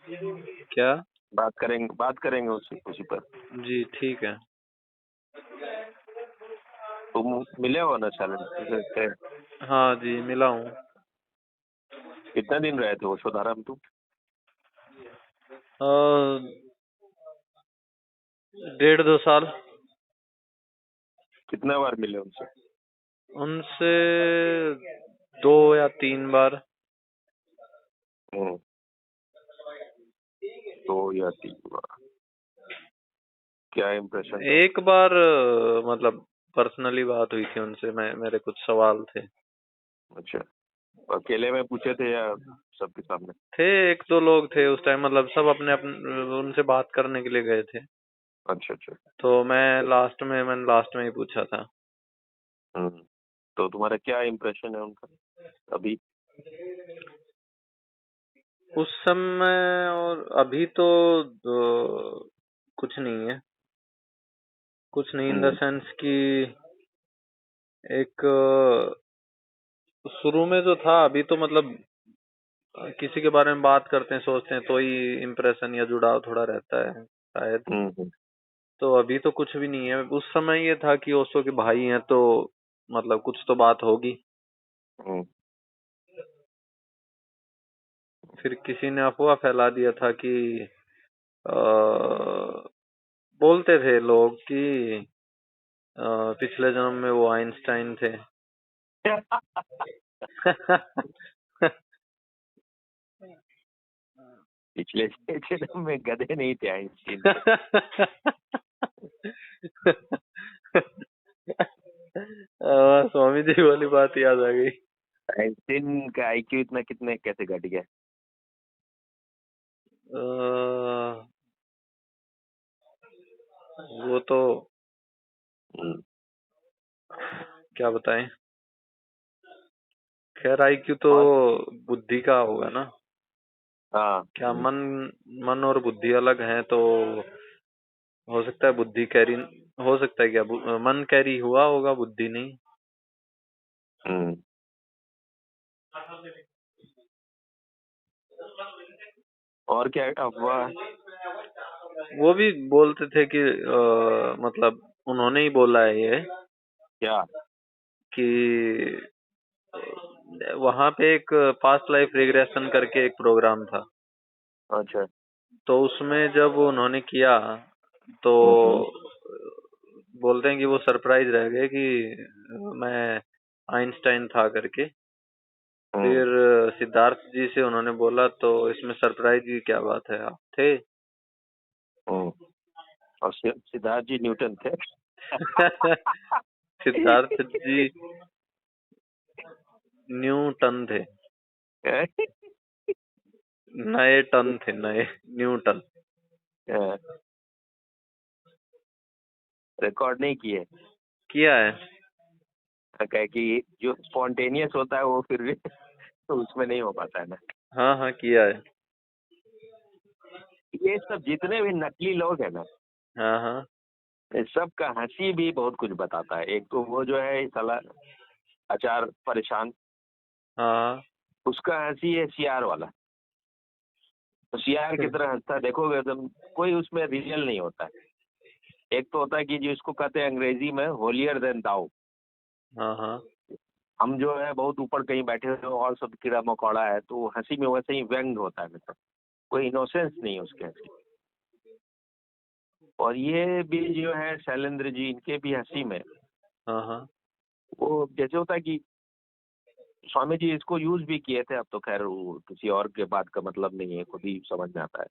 क्या? बात करेंगे उसी पर। जी ठीक है। तुम मिले हो ना शैलेंद्र से? हाँ जी मिला हूँ। कितने दिन रहे थे ओशोधारा में तुम? 1.5-2 साल। कितने बार मिले उनसे? उनसे 2 या 3 बार। 2 या 3 बार। क्या इम्प्रेशन था? एक बार मतलब पर्सनली बात हुई थी उनसे, मेरे कुछ सवाल थे। अच्छा, अकेले में पूछे थे या सबके सामने? थे 1-2 लोग थे उस टाइम, मतलब सब अपने अपने उनसे बात करने के लिए गए थे। अच्छा अच्छा। तो मैंने लास्ट में ही पूछा था। तो तुम्हारा क्या इम्प्रेशन है उनका अभी? उस समय और अभी तो कुछ नहीं है। कुछ नहीं इन द सेंस कि एक शुरू में जो था, अभी तो मतलब किसी के बारे में बात करते हैं सोचते हैं तो ही इम्प्रेशन या जुड़ाव थोड़ा रहता है शायद। तो अभी तो कुछ भी नहीं है। उस समय ये था कि ओशो के भाई हैं तो मतलब कुछ तो बात होगी। फिर किसी ने अफवाह फैला दिया था कि बोलते थे लोग कि पिछले जन्म में वो आइंस्टाइन थे। पिछले जन्म में गधे नहीं थे आइंस्टीन। स्वामी जी वाली बात याद आ गई। आइंस्टीन का आईक्यू इतना कितने कैसे घट गया? वो तो क्या बताएं। खैर आईक्यू तो बुद्धि का होगा ना। हाँ। क्या मन और बुद्धि अलग हैं, तो हो सकता है बुद्धि कैरी हो सकता है। क्या मन कैरी हुआ होगा, बुद्धि नहीं। और क्या अफवाह? वो भी बोलते थे कि मतलब उन्होंने ही बोला है ये क्या? कि वहां पे एक पास्ट लाइफ रिग्रेशन करके एक प्रोग्राम था। अच्छा। तो उसमें जब उन्होंने किया तो बोलते हैं कि वो सरप्राइज रह गए कि मैं आइंस्टाइन था करके। फिर सिद्धार्थ जी से उन्होंने बोला तो इसमें सरप्राइज की क्या बात है, आप थे। और सिद्धार्थ जी न्यूटन थे। सिद्धार्थ जी न्यूटन थे। नए टन थे, नए न्यूटन। रिकॉर्ड नहीं किए? किया है। कहे कि जो स्पॉन्टेनियस होता है वो फिर भी तो उसमें नहीं हो पाता है ना। हाँ हाँ किया है। ये सब जितने भी नकली लोग हैं ना, हाँ हाँ सबका हंसी भी बहुत कुछ बताता है। एक तो वो जो है साला आचार परेशान, हाँ उसका हंसी है सियार वाला। तो सियार की तरह हंसता है, देखोगे तुम, कोई उसमें रियल नहीं होता है। एक तो होता है कि जिसको कहते हैं अंग्रेजी में होलियर देन दाउ। हाँ हाँ हम जो है बहुत ऊपर कहीं बैठे हुए और सब कीड़ा मकोड़ा है, तो हंसी में वैसे ही व्यंग होता है, मतलब कोई इनोसेंस नहीं है उसके हंसी। और ये भी जो है शैलेंद्र जी, इनके भी हंसी में हाँ हाँ वो जैसे होता है कि स्वामी जी इसको यूज भी किए थे। अब तो खैर वो किसी और के बात का मतलब नहीं है, खुद ही समझ में आता है।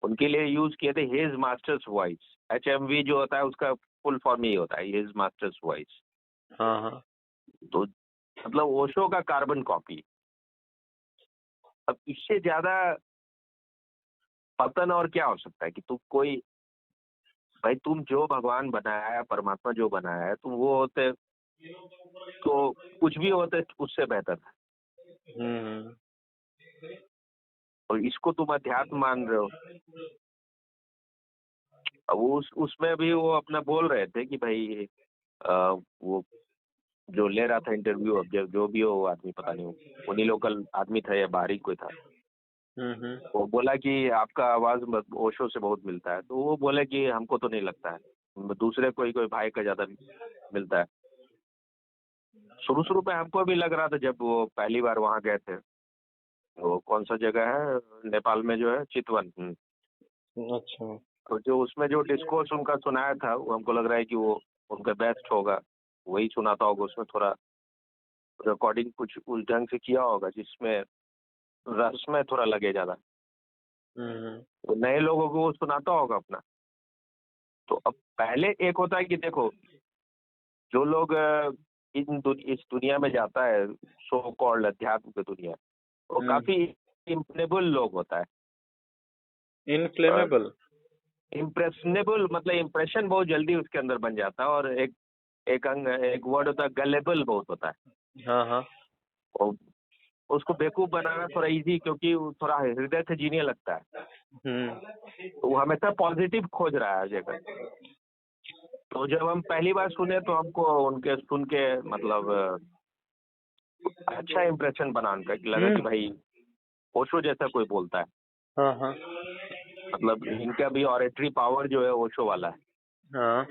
उनके लिए यूज किए थे हिज मास्टर्स वॉइस। HMV जो होता है उसका फुल फॉर्म यही होता है, हिज मास्टर्स वॉइस। हाँ हाँ तो मतलब ओशो का कार्बन कॉपी। अब इससे ज्यादा पतन और क्या हो सकता है कि तुम कोई, भाई तुम जो भगवान बनाया है, परमात्मा जो बनाया है, तुम वो होते तो कुछ भी होते उससे बेहतर था। हम्म और इसको तुम अध्यात्म मान रहे हो। अब उसमें भी वो अपना बोल रहे थे कि भाई वो जो ले रहा था इंटरव्यू, अब जो भी हो वो आदमी, पता नहीं उन्हीं लोकल आदमी था या बाहरी कोई था, वो बोला कि आपका आवाज ओशो से बहुत मिलता है, तो वो बोले कि हमको तो नहीं लगता है, दूसरे कोई कोई भाई का ज्यादा मिलता है। शुरू शुरू में हमको भी लग रहा था जब वो पहली बार वहाँ गए थे, वो कौन सा जगह है नेपाल में जो है, चितवन। अच्छा। तो जो उसमें जो डिस्कोर्स उनका सुनाया था, वो हमको लग रहा है कि वो उनका बेस्ट होगा, वही सुनाता होगा। उसमें थोड़ा रिकॉर्डिंग कुछ उस ढंग से किया होगा जिसमें रस में थोड़ा लगे ज्यादा, तो नए लोगों को वो सुनाता होगा अपना। तो अब पहले एक होता है कि देखो, जो लोग इस दुनिया में जाता है, सो कॉल्ड अध्यात्म की दुनिया, वो काफी इम्प्रेनेबल लोग होता है। इनफ्लेमेबल, इम्प्रेशनेबल मतलब इम्प्रेशन बहुत जल्दी उसके अंदर बन जाता है। और एक वर्ड होता है गलेबल, बहुत होता है। हाँ हाँ। और उसको बेवकूफ बनाना थोड़ा इजी, क्योंकि वो थोड़ा हृदय से जीने लगता है, तो वो हमेशा पॉजिटिव खोज रहा है जगह। तो जब हम पहली बार सुने तो हमको उनके सुन के मतलब अच्छा इम्प्रेशन बना उनका, कि लगा कि भाई ओशो जैसा कोई बोलता है। हाँ हाँ। मतलब इनका भी ऑरेटरी पावर जो है ओशो वाला है। हाँ।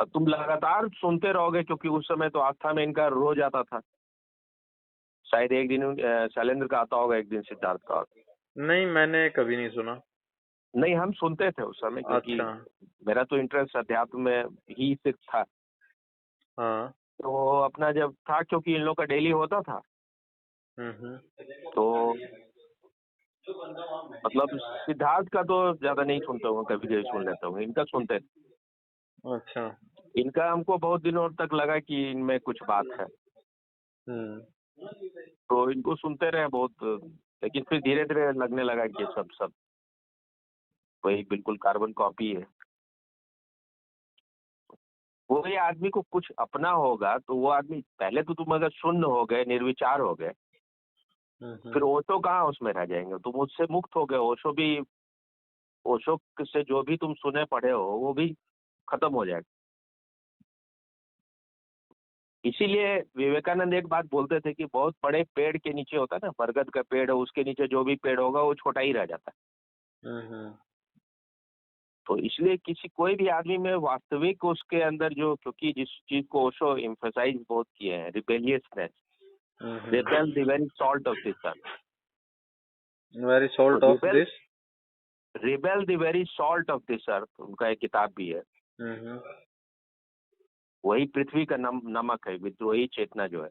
अब तुम लगातार सुनते रहोगे, क्योंकि उस समय तो आस्था में इनका रोज आता था। शायद एक दिन शैलेंद्र का आता होगा, एक दिन सिद्धार्थ का। नहीं, मैंने कभी नहीं सुना। नहीं, हम सुनते थे उस समय, क्योंकि अच्छा। मेरा तो इंटरेस्ट अध्यात्म में ही सिर्फ था। हाँ। तो अपना जब था, क्योंकि इन लोग का डेली होता था, तो मतलब सिद्धार्थ का तो ज्यादा नहीं सुनता हूँ, कभी कभी सुन लेता हूँ। इनका सुनते, अच्छा। इनका हमको बहुत दिनों तक लगा कि इनमें कुछ बात है, तो इनको सुनते रहे बहुत। लेकिन फिर धीरे धीरे लगने लगा कि सब सब वही बिल्कुल कार्बन कॉपी है। वही आदमी को कुछ अपना होगा, तो वो आदमी पहले तो तुम अगर शून्य हो गए, निर्विचार हो गए, फिर ओशो कहाँ उसमें रह जाएंगे, तुम उससे मुक्त हो गए। ओशो से जो भी तुम सुने पढ़े हो वो भी खत्म हो जाएगा। इसीलिए विवेकानंद एक बात बोलते थे कि बहुत बड़े पेड़ के नीचे होता है ना, बरगद का पेड़ है, उसके नीचे जो भी पेड़ होगा वो छोटा ही रह जाता है। तो इसलिए कोई भी आदमी में वास्तविक उसके अंदर जो, क्योंकि जिस चीज को ओशो एम्फसाइज बहुत किए हैं, rebelliousness, rebel the very salt of this earth, very salt of this, rebel the very salt of this earth, उनका एक किताब भी है। वही पृथ्वी का नमक है, विद्रोही चेतना जो है।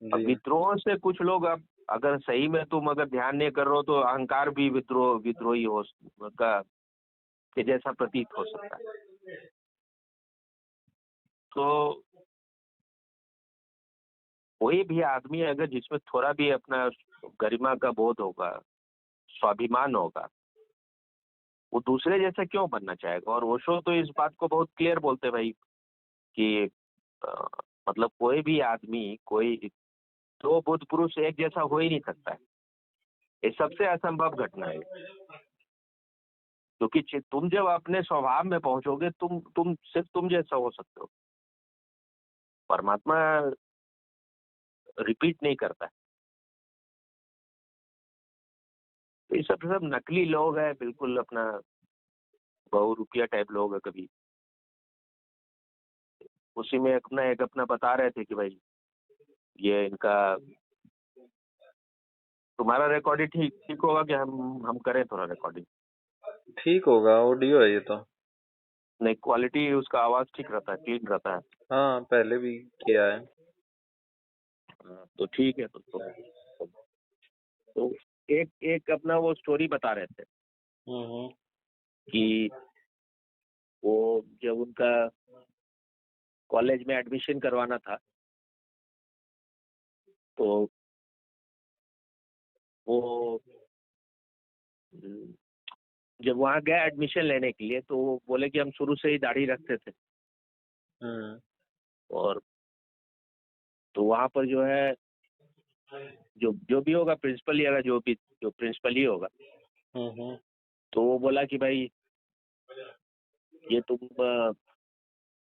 अब विद्रोह से कुछ लोग, अब अगर सही में तुम अगर ध्यान नहीं कर रहे हो, तो अहंकार भी विद्रोही हो का के जैसा प्रतीत हो सकता है। तो कोई भी आदमी अगर जिसमें थोड़ा भी अपना गरिमा का बोध होगा, स्वाभिमान होगा, वो दूसरे जैसा क्यों बनना चाहेगा। और ओशो तो इस बात को बहुत क्लियर बोलते भाई कि मतलब कोई भी आदमी, कोई दो बुद्ध पुरुष एक जैसा हो ही नहीं सकता है। ये सबसे असंभव घटना है, क्योंकि तुम जब अपने स्वभाव में पहुंचोगे, तुम सिर्फ तुम जैसा हो सकते हो। परमात्मा रिपीट नहीं करता है। तो ये सब नकली लोग हैं, बिल्कुल अपना बहुरूपिया टाइप लोग है। कभी उसी में एक अपना बता रहे थे कि भाई ये इनका, तुम्हारा रिकॉर्डिंग ठीक होगा कि हम करें थोड़ा रिकॉर्डिंग? ठीक होगा, ऑडियो है ये तो। नहीं, क्वालिटी उसका आवाज ठीक रहता है, क्लीन रहता है। हाँ, पहले भी किया है। तो ठीक है। तो एक अपना वो स्टोरी बता रहे थे कि वो जब उनका कॉलेज में एडमिशन करवाना था, तो वो जब वहाँ गया एडमिशन लेने के लिए, तो वो बोले कि हम शुरू से ही दाढ़ी रखते थे। और तो वहाँ पर जो है, जो भी होगा प्रिंसिपल, या जो प्रिंसिपल ही होगा, तो वो बोला कि भाई ये तुम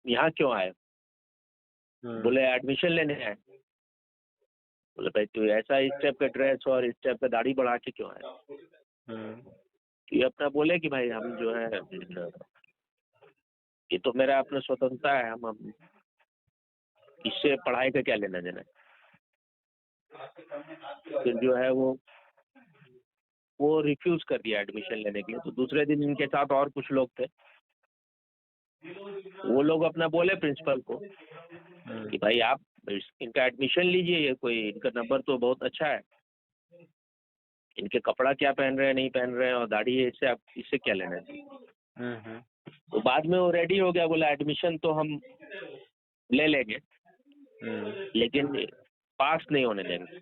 यहाँ क्यों आए? बोले एडमिशन लेने आए। बोले भाई तू ऐसा इस टाइप का ड्रेस और इस टाइप का दाढ़ी बढ़ा के क्यों है? तो ये अपना बोले कि भाई हम जो है ये तो मेरा अपना स्वतंत्रता है, हम इससे पढ़ाई का क्या लेना देना है। फिर जो है वो रिफ्यूज कर दिया एडमिशन लेने के लिए। तो दूसरे दिन इनके साथ और कुछ लोग थे, वो लोग अपना बोले प्रिंसिपल को कि भाई आप इनका एडमिशन लीजिए, ये कोई इनका नंबर तो बहुत अच्छा है, इनके कपड़ा क्या पहन रहे हैं नहीं पहन रहे हैं और दाढ़ी है, इससे आप इससे क्या लेना है। तो बाद में वो रेडी हो गया, बोला एडमिशन तो हम ले लेंगे लेकिन पास नहीं होने देंगे।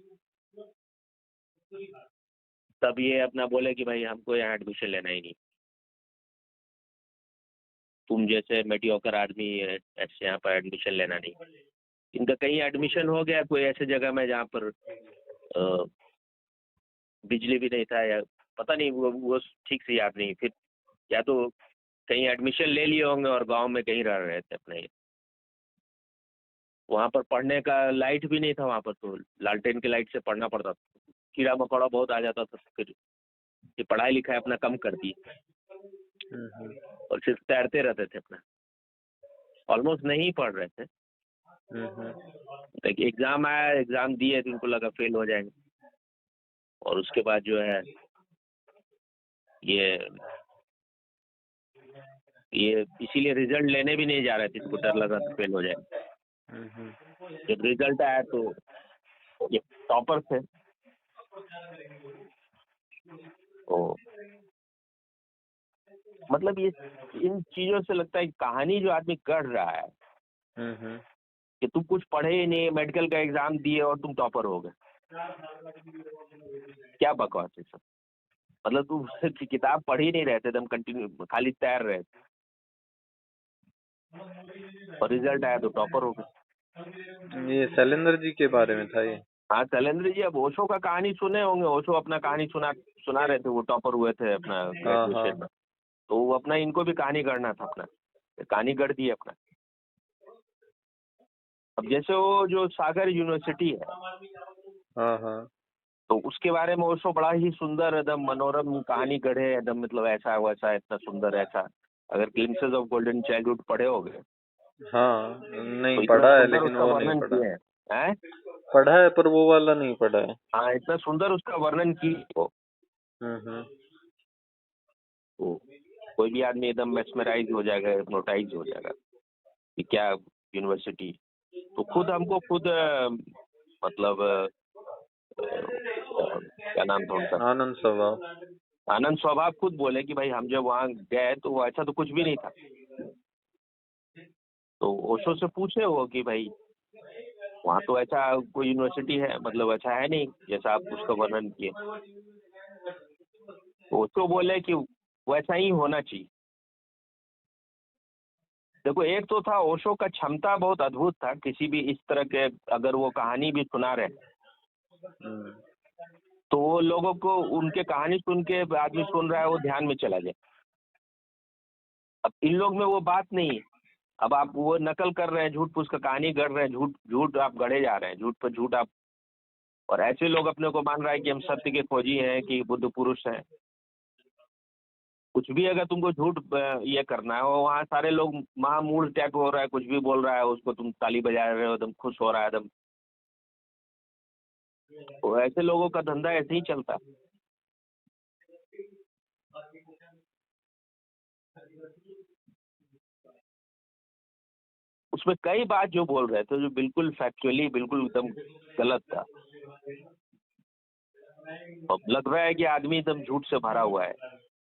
तब ये अपना बोले कि भाई हमको यहाँ एडमिशन लेना ही नहीं, तुम जैसे मेडियोकर आदमी ऐसे यहाँ पर एडमिशन लेना नहीं। इनका कहीं एडमिशन हो गया कोई ऐसे जगह में जहाँ पर बिजली भी नहीं था, या पता नहीं, वो ठीक से याद नहीं। फिर या तो कहीं एडमिशन ले लिए होंगे और गांव में कहीं रह रहे थे अपने, वहाँ पर पढ़ने का लाइट भी नहीं था वहाँ पर, तो लालटेन की लाइट से पढ़ना पड़ता था, कीड़ा मकोड़ा बहुत आ जाता था। फिर ये पढ़ाई लिखाई अपना कम कर दी और सिर्फ तैरते रहते थे अपना, ऑलमोस्ट नहीं पढ़ रहे थे। एग्जाम आया, एग्जाम दिए तो इनको लगा फेल हो जाएंगे, और उसके बाद जो है ये इसीलिए रिजल्ट लेने भी नहीं जा रहे थे, इनको डर लगा तो फेल हो जाएंगे। जब रिजल्ट आया तो ये टॉपर थे, तो मतलब ये इन चीजों से लगता है कि कहानी जो आदमी गढ़ रहा है कि तुम कुछ पढ़े ही नहीं, मेडिकल का एग्जाम दिए और तुम टॉपर हो गए, क्या बकवास है सब। मतलब तुम किताब पढ़ ही नहीं रहे थे, एकदम कंटिन्यू खाली तैर रहे थे और रिजल्ट आया तो टॉपर हो गए। ये शैलेंद्र जी के बारे में था ये? हाँ शैलेंद्र जी, अब ओशो का कहानी सुने होंगे, ओशो अपना कहानी सुना रहे थे, वो टॉपर हुए थे अपना ग्रेजुएशन में, तो वो अपना इनको भी कहानी गढ़ना था, अपना कहानी गढ़ दी अपना। अब जैसे वो जो सागर यूनिवर्सिटी है, तो उसके बारे में ओशो बड़ा ही सुंदर एकदम मनोरम कहानी गढ़े, एकदम मतलब ऐसा वैसा इतना सुंदर ऐसा। अगर ग्लिम्पसेस ऑफ गोल्डन चाइल्डहुड पढ़े होगे? हाँ, नहीं तो पढ़ा है लेकिन वो नहीं पढ़ा है। पढ़ा है पर वो वाला नहीं पढ़ा है। हाँ, इतना सुंदर उसका वर्णन की हो, तो कोई भी आदमी एकदम मेस्मराइज हो जाएगा, हिप्नोटाइज हो जाएगा कि क्या यूनिवर्सिटी। तो हमको मतलब क्या नाम था उनका, आनंद स्वभाव खुद बोले कि भाई हम जब वहाँ गए तो वो ऐसा तो कुछ भी नहीं था। तो ओशो से पूछे वो कि भाई वहाँ तो ऐसा कोई यूनिवर्सिटी है, मतलब अच्छा है नहीं जैसा आप उसका वर्णन किए। तो ओशो बोले कि वैसा ही होना चाहिए। देखो, एक तो था ओशो का क्षमता बहुत अद्भुत था, किसी भी इस तरह के अगर वो कहानी भी सुना रहे तो वो लोगों को उनके कहानी सुन के आदमी सुन रहा है वो ध्यान में चला जाए। अब इन लोग में वो बात नहीं। अब आप वो नकल कर रहे हैं, झूठ फूस का कहानी गढ़ रहे हैं, झूठ आप गढ़े जा रहे हैं, झूठ पर झूठ आप। और ऐसे लोग अपने को मान रहा है कि हम सत्य के खोजी हैं, कि बुद्ध पुरुष हैं। कुछ भी अगर तुमको झूठ ये करना है, वहाँ सारे लोग महामूढ़ टाइप हो रहा है, कुछ भी बोल रहा है उसको तुम ताली बजा रहे हो, एकदम खुश हो रहा है एकदम। तो ऐसे लोगों का धंधा ऐसे ही चलता है। उसमें कई बात जो बोल रहे थे जो बिल्कुल फैक्चुअली बिल्कुल एकदम गलत था। अब लग रहा है कि आदमी एकदम झूठ से भरा हुआ है।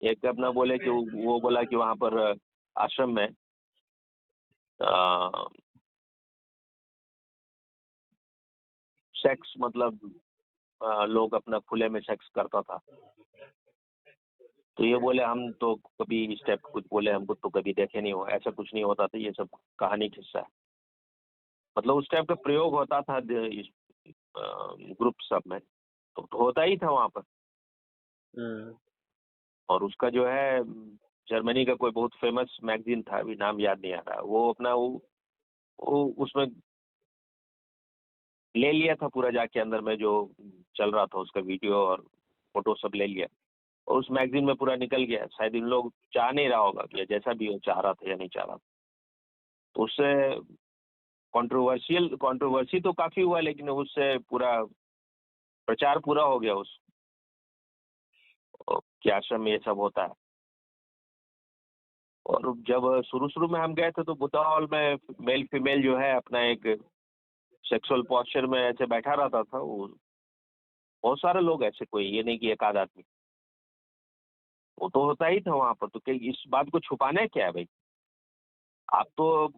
एक अपना बोले कि वो बोला कि वहां पर आश्रम में सेक्स, मतलब लोग अपना खुले में सेक्स करता था। तो ये बोले हम तो कभी इस टाइप कुछ बोले, हमको तो कभी देखे नहीं हो, ऐसा कुछ नहीं होता था, ये सब कहानी किस्सा है। मतलब उस टाइप का प्रयोग होता था इस ग्रुप सब में, तो होता ही था वहां पर। और उसका जो है जर्मनी का कोई बहुत फेमस मैगजीन था, अभी नाम याद नहीं आ रहा, वो अपना वो उसमें ले लिया था पूरा, जाके अंदर में जो चल रहा था उसका वीडियो और फोटो सब ले लिया, और उस मैगजीन में पूरा निकल गया। शायद इन लोग चाह नहीं रहा होगा कि जैसा भी हो, चाह रहा था या नहीं चाह रहा था, तो उससे कंट्रोवर्सी तो काफी हुआ, लेकिन उससे पूरा प्रचार पूरा हो गया उस कि आश्रम में ये सब होता है। और जब शुरू शुरू में हम गए थे तो बुद्धा हॉल में मेल फीमेल जो है अपना एक सेक्सुअल पॉस्चर में ऐसे बैठा रहता था। वो बहुत सारे लोग ऐसे, कोई ये नहीं कि एक आध आदमी, वो तो होता ही था वहां पर। तो क्या इस बात को छुपाना क्या है भाई? आप तो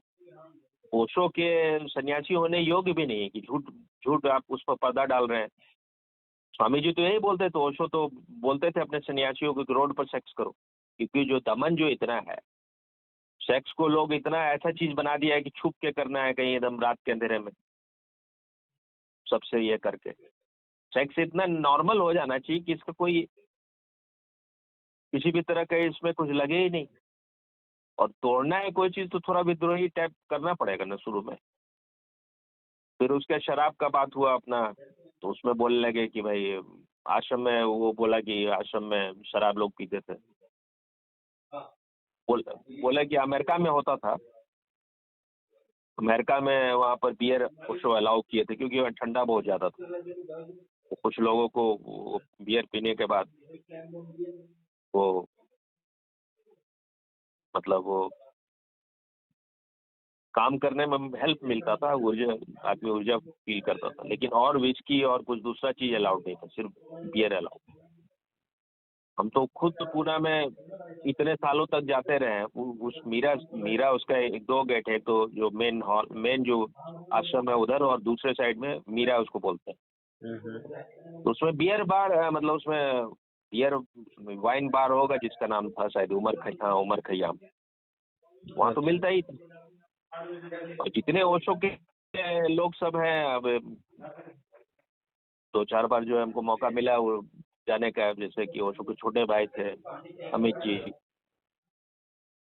ओशो के सन्यासी होने योग्य भी नहीं है कि झूठ झूठ आप उस पर पर्दा डाल रहे हैं। स्वामी जी तो यही बोलते थे, ओशो तो बोलते थे अपने सन्यासियों को कि रोड पर सेक्स करो, क्योंकि जो दमन जो इतना है, सेक्स को लोग इतना ऐसा चीज बना दिया है कि छुप के करना है कहीं एकदम रात के अंधेरे में सबसे ये करके। सेक्स इतना नॉर्मल हो जाना चाहिए कि इसका कोई किसी भी तरह का इसमें कुछ लगे ही नहीं। और तोड़ना है कोई चीज तो थोड़ा विद्रोही टाइप करना पड़ेगा ना शुरू में। फिर उसके शराब का बात हुआ अपना, तो उसमें बोलने लगे कि भाई आश्रम में, वो बोला कि आश्रम में शराब लोग पीते थे। बोले कि अमेरिका में होता था, अमेरिका में वहाँ पर बियर उसको अलाउ किए थे क्योंकि वहाँ ठंडा बहुत ज़्यादा था। तो कुछ लोगों को वो बियर पीने के बाद वो मतलब वो काम करने में हेल्प मिलता था, ऊर्जा, आदमी ऊर्जा फील करता था। लेकिन और विस्की और कुछ दूसरा चीज अलाउड नहीं था, सिर्फ बियर अलाउड। हम तो खुद तो पूना में इतने सालों तक जाते रहे हैं। उस मीरा उसका एक दो गेट है, तो जो मेन हॉल, मेन जो आश्रम है उधर, और दूसरे साइड में मीरा उसको बोलते हैं। तो उसमें बियर बार मतलब उसमें बियर वाइन बार होगा जिसका नाम था शायद उमर खयाम। वहाँ तो मिलता ही था। और जितने ओशो के लोग सब हैं, अब दो चार बार जो है हमको मौका मिला वो जाने का, जैसे कि ओशो के छोटे भाई थे अमित जी,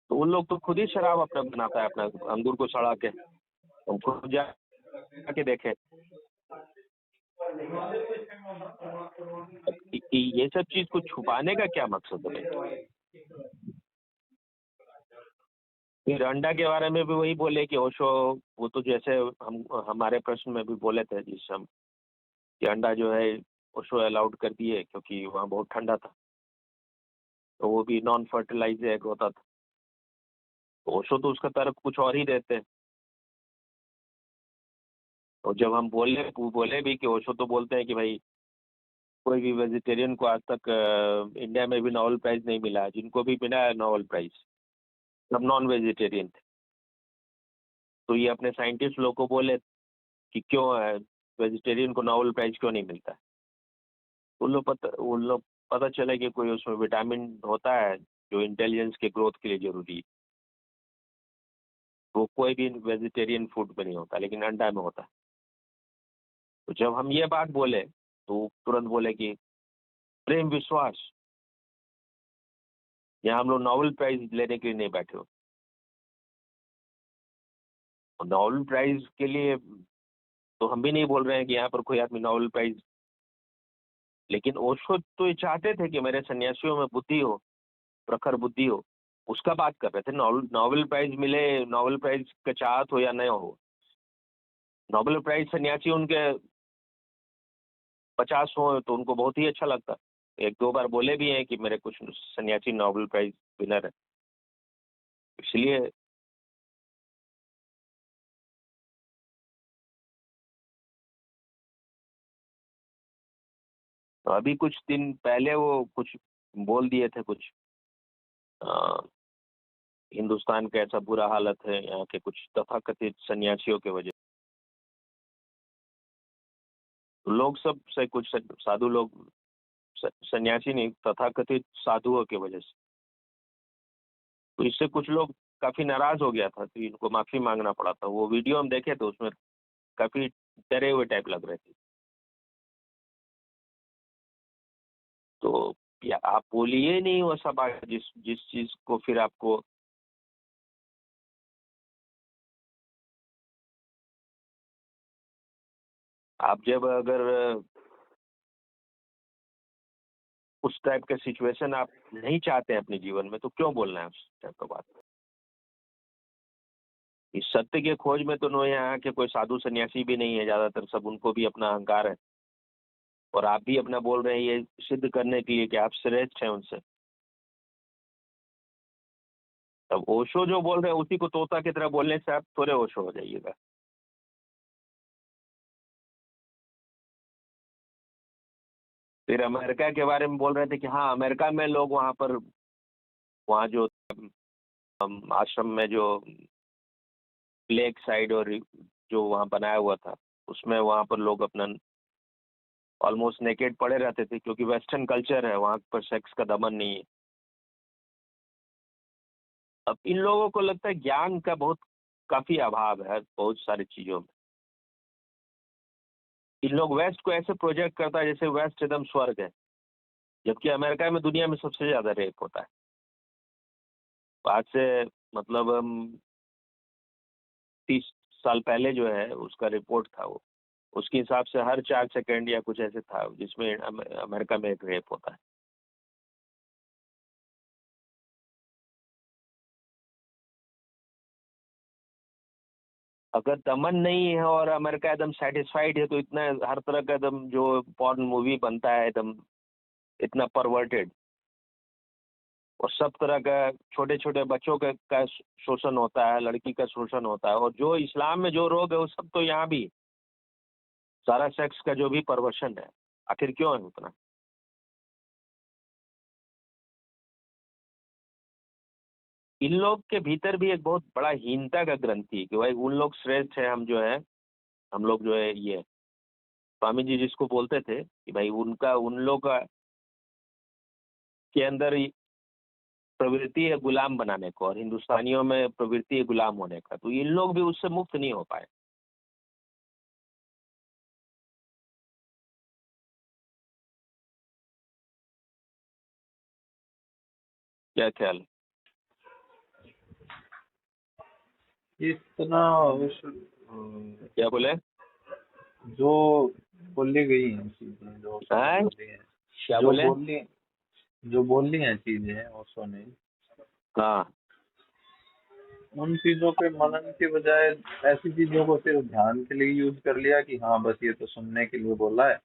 तो उन लोग तो खुद ही शराब अपना बनाता है, अपना अंगूर को सड़ा के। हम खुद जाके देखे कि ये सब चीज को छुपाने का क्या मकसद है। फिर अंडा के बारे में भी वही बोले कि ओशो, वो तो जैसे हम हमारे प्रश्न में भी बोले थे जिस हम कि अंडा जो है ओशो अलाउड कर दिए क्योंकि वहाँ बहुत ठंडा था, तो वो भी नॉन फर्टिलाइज एग होता था। तो ओशो तो उसका तर्क कुछ और ही देते हैं। और जब हम बोले भी कि ओशो तो बोलते हैं कि भाई कोई भी वेजिटेरियन को आज तक इंडिया में भी नोबेल प्राइज नहीं मिला, जिनको भी मिला है नोबेल प्राइज सब नॉन वेजिटेरियन थे। तो ये अपने साइंटिस्ट लोग को बोले कि क्यों वेजिटेरियन को नोबेल प्राइज क्यों नहीं मिलता है। उन लोग पता चला कि कोई उसमें विटामिन होता है जो इंटेलिजेंस के ग्रोथ के लिए जरूरी है। वो कोई भी वेजिटेरियन फूड में नहीं होता, लेकिन अंडा में होता है। तो जब हम ये बात बोले तो तुरंत बोले कि प्रेम विश्वास, यहाँ हम लोग नोबेल प्राइज लेने के लिए नहीं बैठे हो। नोबेल प्राइज के लिए तो हम भी नहीं बोल रहे हैं कि यहाँ पर कोई आदमी नोबेल प्राइज, लेकिन ओशो तो ये चाहते थे कि मेरे सन्यासियों में बुद्धि हो, प्रखर बुद्धि हो, उसका बात कर रहे थे। नोबेल प्राइज मिले, नोबेल प्राइज का चाहत हो या नहीं हो, नोबेल प्राइज सन्यासी उनके 50 हो तो उनको बहुत ही अच्छा लगता। एक दो बार बोले भी हैं कि मेरे कुछ सन्यासी नोबेल प्राइज विनर है, इसलिए तो अभी कुछ दिन पहले वो कुछ बोल दिए थे कुछ अ, हिंदुस्तान का ऐसा बुरा हालत है यहाँ के कुछ तथाकथित सन्यासियों के वजह से। लोग सब से कुछ साधु लोग, सन्यासी नहीं, तथाकथित साधुओं की वजह से। तो इससे कुछ लोग काफी नाराज हो गया था, तो इनको माफी मांगना पड़ा था। वो वीडियो हम देखे तो उसमें काफी डरे हुए टाइप लग रहे थे। तो या आप बोलिए नहीं वो सब जिस जिस चीज को फिर आपको आप जब अगर उस टाइप के सिचुएशन आप नहीं चाहते हैं अपने जीवन में, तो क्यों बोलना है उस टाइप का बात? इस सत्य के खोज में तो नो यहाँ के कोई साधु सन्यासी भी नहीं है, ज्यादातर सब उनको भी अपना अहंकार है, और आप भी अपना बोल रहे हैं ये सिद्ध करने के लिए कि आप श्रेष्ठ हैं उनसे। अब ओशो जो बोल रहे हैं उसी को तोता की तरह बोलने से आप थोड़े ओशो हो जाइएगा। फिर अमेरिका के बारे में बोल रहे थे कि हाँ अमेरिका में लोग वहाँ जो आश्रम में जो लेक साइड और जो वहाँ बनाया हुआ था उसमें वहाँ पर लोग अपना ऑलमोस्ट नेकेड पड़े रहते थे, क्योंकि वेस्टर्न कल्चर है, वहाँ पर सेक्स का दमन नहीं है। अब इन लोगों को लगता है ज्ञान का काफी अभाव है बहुत सारी चीजों में। इन लोग वेस्ट को ऐसे प्रोजेक्ट करता है जैसे वेस्ट एकदम स्वर्ग है, जबकि अमेरिका में दुनिया में सबसे ज्यादा रेप होता है। आज से मतलब 30 साल पहले जो है उसका रिपोर्ट था, वो उसके हिसाब से हर 4 सेकंड या कुछ ऐसे था जिसमें अमेरिका में एक रेप होता है। अगर दमन नहीं है और अमेरिका एकदम सेटिस्फाइड है तो इतना हर तरह का एकदम जो पॉर्न मूवी बनता है एकदम इतना परवर्टेड, और सब तरह का छोटे छोटे बच्चों का शोषण होता है, लड़की का शोषण होता है, और जो इस्लाम में जो रोग है वो सब तो यहाँ भी सारा सेक्स का जो भी परवर्शन है, आखिर क्यों है उतना? इन लोग के भीतर भी एक बहुत बड़ा हीनता का ग्रंथि कि भाई उन लोग श्रेष्ठ है, हम लोग जो है ये स्वामी जी जिसको बोलते थे कि भाई उन लोग के अंदर प्रवृत्ति है गुलाम बनाने को, और हिंदुस्तानियों में प्रवृत्ति है गुलाम होने का, तो इन लोग भी उससे मुक्त नहीं हो पाए। क्या ख्याल? इतना क्या बोले? जो बोली गई हैं चीजें, जो बोली हैं, क्या जो बोले? बोली हैं चीजें ओशो ने, हाँ, उन चीजों पे मनन के बजाय ऐसी चीजों को सिर्फ ध्यान के लिए यूज कर लिया कि हाँ बस ये तो सुनने के लिए बोला है,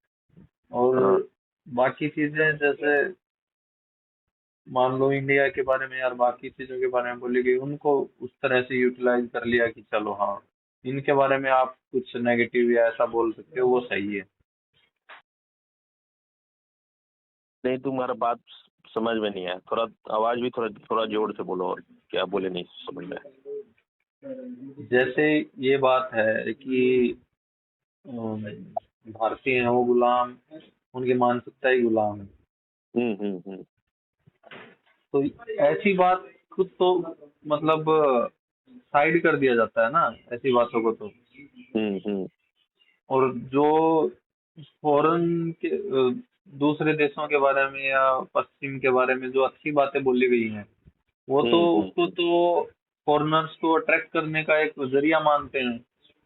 और हाँ। बाकी चीजें जैसे मान लो इंडिया के बारे में यार बाकी चीजों के बारे में बोली गई, उनको उस तरह से यूटिलाइज कर लिया कि चलो हाँ इनके बारे में आप कुछ नेगेटिव या ऐसा बोल सकते हो, वो सही है। नहीं, तुम्हारा बात समझ में नहीं आया, थोड़ा आवाज भी थोड़ा जोर से बोलो, और क्या बोले नहीं समझ में आया। जैसे ये बात है कि भारतीय हैं वो गुलाम, उनकी मानसिकता ही गुलाम है, हम्म। तो ऐसी बात को तो मतलब साइड कर दिया जाता है ना, ऐसी बातों को तो। हम्म। और जो फॉरेन के दूसरे देशों के बारे में या पश्चिम के बारे में जो अच्छी बातें बोली गई हैं, वो तो उसको तो फॉरेनर्स को अट्रैक्ट करने का एक जरिया मानते हैं।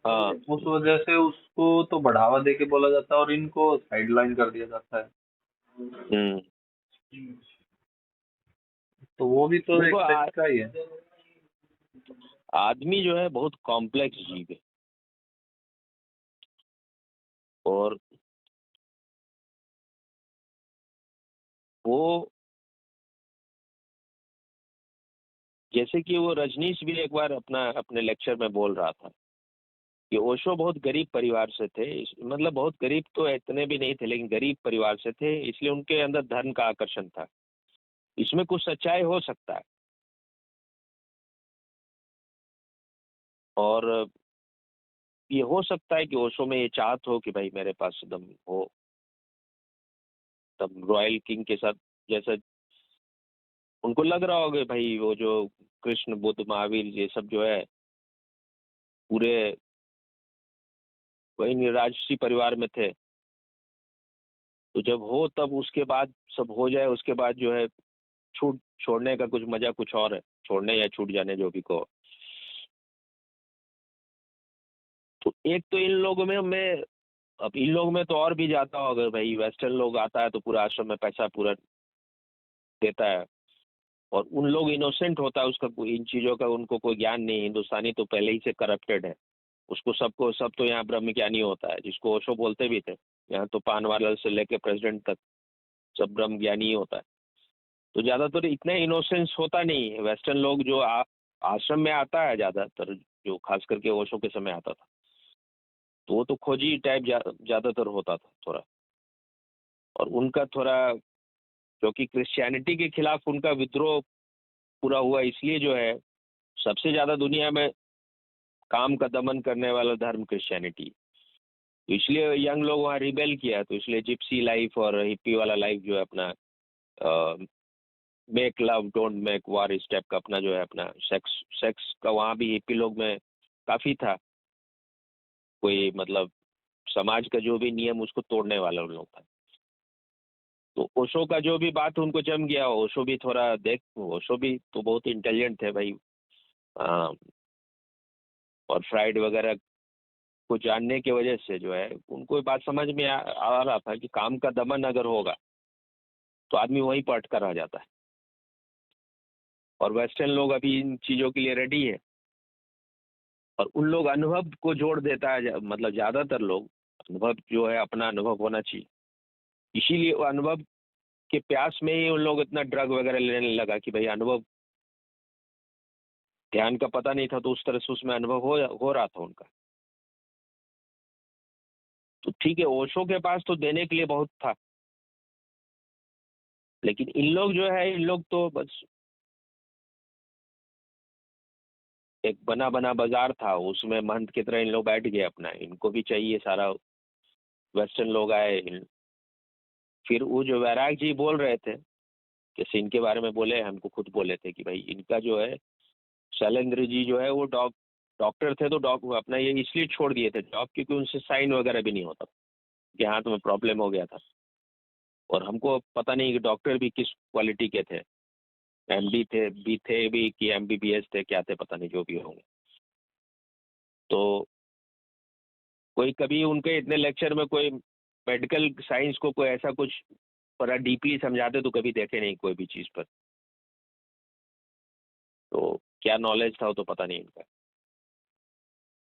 हाँ। उस वजह से उसको तो बढ़ावा दे के बोला जाता है और इनको साइडलाइन कर दिया जाता है। तो वो भी तो एक देखो, तरीका ही है। आदमी जो है बहुत कॉम्प्लेक्स जीव है, और वो जैसे कि वो रजनीश भी एक बार अपने लेक्चर में बोल रहा था कि ओशो बहुत गरीब परिवार से थे, मतलब बहुत गरीब तो इतने भी नहीं थे, लेकिन गरीब परिवार से थे, इसलिए उनके अंदर धन का आकर्षण था। इसमें कुछ सच्चाई हो सकता है, और ये हो सकता है कि ओशो में ये चाहत हो कि भाई मेरे पास एकदम हो, तब रॉयल किंग के साथ जैसा उनको लग रहा होगा भाई, वो जो कृष्ण बुद्ध महावीर ये सब जो है पूरे वही राजसी परिवार में थे, तो जब हो तब उसके बाद सब हो जाए, उसके बाद जो है छोड़ने का कुछ मजा कुछ और है, छोड़ने या छूट जाने जो भी को। तो एक तो इन लोगों में अब इन लोग में तो और भी ज्यादा होगा भाई, वेस्टर्न लोग आता है तो पूरा आश्रम में पैसा पूरा देता है, और उन लोग इनोसेंट होता है, उसका इन चीजों का उनको कोई ज्ञान नहीं। हिंदुस्तानी तो पहले ही से करप्टेड है, उसको सबको सब तो यहाँ ब्रह्मज्ञानी होता है, जिसको ओशो बोलते भी थे। यहाँ तो पानवाला से लेके प्रेसिडेंट तक सब ब्रह्मज्ञानी ही होता है। तो ज्यादातर इतना इनोसेंस होता नहीं है। वेस्टर्न लोग जो आश्रम में आता है ज्यादातर, जो खास करके ओशो के समय आता था, तो वो तो खोजी टाइप ज्यादातर होता था थोड़ा। और उनका थोड़ा, क्योंकि क्रिश्चियनिटी के खिलाफ उनका विद्रोह पूरा हुआ, इसलिए जो है सबसे ज्यादा दुनिया में काम का दमन करने वाला धर्म क्रिश्चियनिटी, तो इसलिए यंग लोग वहाँ रिबेल किया। तो इसलिए जिप्सी लाइफ और हिप्पी वाला लाइफ जो है अपना, मेक लव डोंट मेक वार इस टाइप का अपना जो है अपना सेक्स सेक्स का वहाँ भी हिप्पी लोग में काफी था। कोई मतलब समाज का जो भी नियम उसको तोड़ने वाला उन लोग था। तो ओशो का जो भी बात उनको जम गया, ओशो भी थोड़ा ओशो भी तो बहुत इंटेलिजेंट थे भाई, आ, और फ्राइड वगैरह को जानने की वजह से जो है उनको ये बात समझ में आ रहा था कि काम का दमन अगर होगा तो आदमी वहीं पर अटका रह जाता है। और वेस्टर्न लोग अभी इन चीजों के लिए रेडी है, और उन लोग अनुभव को जोड़ देता है, मतलब ज्यादातर लोग अनुभव जो है अपना अनुभव होना चाहिए, इसीलिए वो अनुभव के प्यास में ही उन लोग इतना ड्रग वगैरह लेने लगा कि भाई अनुभव, ध्यान का पता नहीं था तो उस तरह से उसमें अनुभव हो रहा था उनका। तो ठीक है, ओशो के पास तो देने के लिए बहुत था, लेकिन इन लोग जो है, इन लोग तो बस एक बना बना बाजार था, उसमें महंत की तरह इन लोग बैठ गए अपना, इनको भी चाहिए सारा। वेस्टर्न लोग आए, फिर वो जो वैराग जी बोल रहे थे, जैसे इनके बारे में बोले, हमको खुद बोले थे कि भाई इनका जो है शैलेंद्र जी जो है वो डॉक्टर थे, तो अपना ये इसलिए छोड़ दिए थे जॉब क्योंकि उनसे साइन वगैरह भी नहीं होता कि हाथ में प्रॉब्लम हो गया था। और हमको पता नहीं कि डॉक्टर भी किस क्वालिटी के थे, एमडी थे भी कि एमबीबीएस थे, क्या थे पता नहीं, जो भी होंगे। तो कोई कभी उनके इतने लेक्चर में कोई मेडिकल साइंस को कोई ऐसा कुछ बड़ा डीपली समझाते तो कभी देखे नहीं कोई भी चीज़ पर। तो क्या नॉलेज था वो तो पता नहीं इनका।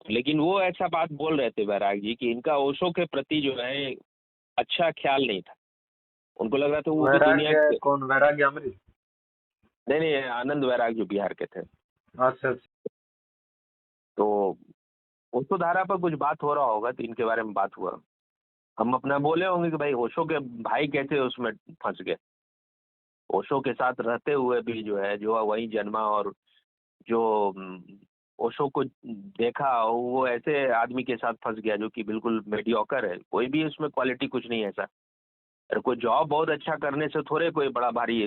लेकिन वो ऐसा बात बोल रहे थे वैराग जी कि इनका ओशो के प्रति जो है अच्छा ख्याल नहीं था। उनको लग रहा था वो भी दुनिया वैराग्य कौन? वैराग्य अमृत? नहीं नहीं, आनंद वैराग जो बिहार के थे। अच्छा अच्छा। तो ओशो धारा पर कुछ बात हो रहा होगा तो इनके बारे में बात हुआ। हम अपना बोले होंगे कि भाई ओशो के भाई कैसे उसमें फंस गए, ओशो के साथ रहते हुए भी जो है, जो वहीं जन्मा और जो ओशो को देखा, वो ऐसे आदमी के साथ फंस गया जो कि बिल्कुल मेडियोकर है, कोई भी उसमें क्वालिटी कुछ नहीं है ऐसा। अरे कोई जॉब बहुत अच्छा करने से थोड़े कोई बड़ा भारी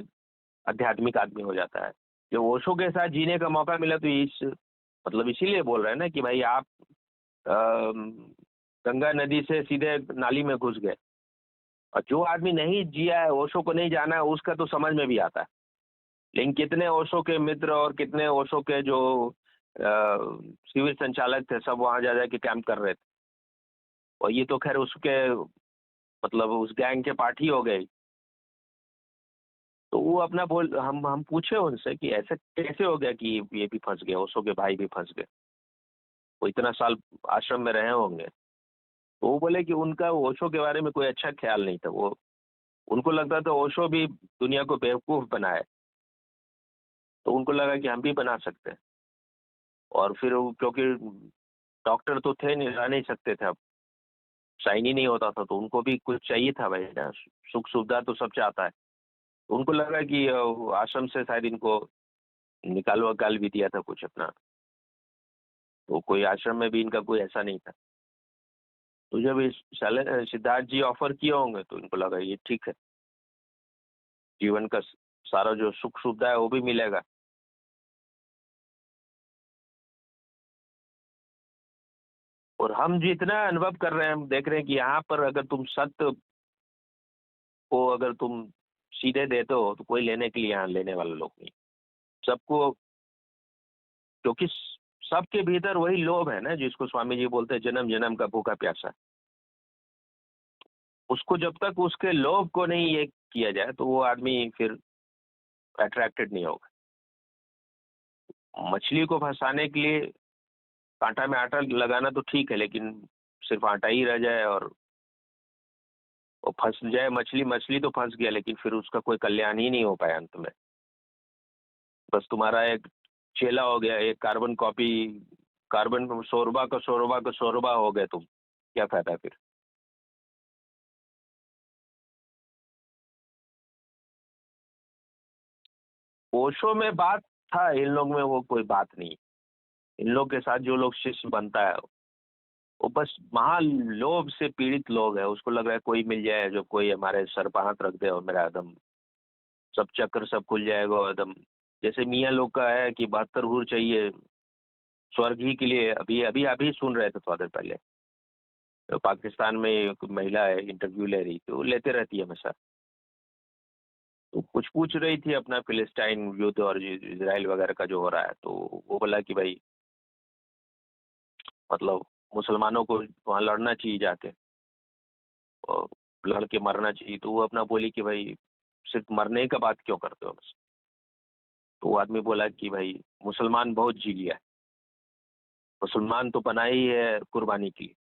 आध्यात्मिक आदमी हो जाता है। जो ओशो के साथ जीने का मौका मिला तो इस मतलब इसीलिए बोल रहे हैं ना कि भाई आप गंगा नदी से सीधे नाली में घुस गए, और जो आदमी नहीं जिया है, ओशो को नहीं जाना है, उसका तो समझ में भी आता है। लेकिन कितने ओशो के मित्र और कितने ओशो के जो शिविर संचालक थे, सब वहां जा जाके कैंप कर रहे थे, और ये तो खैर उसके मतलब उस गैंग के पार्टी हो गए। तो वो अपना बोल, हम पूछे उनसे कि ऐसा कैसे हो गया कि ये भी फंस गए, ओशो के भाई भी फंस गए, वो इतना साल आश्रम में रहे होंगे। तो वो बोले कि उनका ओशो के बारे में कोई अच्छा ख्याल नहीं था, वो उनको लगता था ओशो भी दुनिया को बेवकूफ बनाए, तो उनको लगा कि हम भी बना सकते हैं। और फिर क्योंकि डॉक्टर तो थे नहीं, रह नहीं सकते थे, अब साइन ही नहीं होता था, तो उनको भी कुछ चाहिए था भाई ना, सुख सुविधा तो सब चाहता है। तो उनको लगा कि आश्रम से शायद इनको निकाल वकाल भी दिया था कुछ अपना, तो कोई आश्रम में भी इनका कोई ऐसा नहीं था। तो जब इस सिद्धार्थ जी ऑफर किए होंगे तो इनको लगा ये ठीक है, जीवन का सारा जो सुख सुविधा है वो भी मिलेगा। और हम जितना अनुभव कर रहे हैं, हम देख रहे हैं कि यहाँ पर अगर तुम सत्य को अगर तुम सीधे देते हो तो कोई लेने के लिए यहाँ लेने वाले लोग नहीं। सबको, क्योंकि सबके भीतर वही लोभ है ना, जिसको स्वामी जी बोलते हैं जन्म जन्म का भूखा प्यासा। उसको जब तक उसके लोभ को नहीं ये किया जाए तो वो आदमी फिर अट्रैक्टेड नहीं होगा। मछली को फंसाने के लिए कांटा में आटा लगाना तो ठीक है, लेकिन सिर्फ आटा ही रह जाए और वो फंस जाए मछली, मछली तो फंस गया लेकिन फिर उसका कोई कल्याण ही नहीं हो पाया अंत में। बस तुम्हारा एक चेला हो गया, एक कार्बन कॉपी, कार्बन शोरबा का शोरबा का शोरबा हो गए तुम, क्या फायदा फिर। ओशो में बात था, इन लोग में वो कोई बात नहीं। इन लोग के साथ जो लोग शिष्य बनता है वो बस महालोभ से पीड़ित लोग है। उसको लग रहा है कोई मिल जाए जो कोई हमारे सर पर हाथ रख दे और मेरा एकदम सब चक्कर सब खुल जाएगा एकदम। जैसे मियाँ लोग का है कि 72 हूर चाहिए स्वर्ग ही के लिए। अभी अभी अभी सुन रहे थे थोड़ा देर पहले, तो पाकिस्तान में एक महिला है इंटरव्यू ले रही थी, वो लेते रहती है हमेशा, तो कुछ पूछ रही थी अपना फिलिस्टाइन युद्ध और इजराइल वगैरह का जो हो रहा है, तो वो बोला कि भाई मतलब मुसलमानों को वहाँ लड़ना चाहिए जाके और लड़ के मरना चाहिए। तो वो अपना बोली कि भाई सिर्फ मरने का बात क्यों करते हो बस। तो वो आदमी बोला कि भाई मुसलमान बहुत जी लिया है, मुसलमान तो बना ही है कुर्बानी की।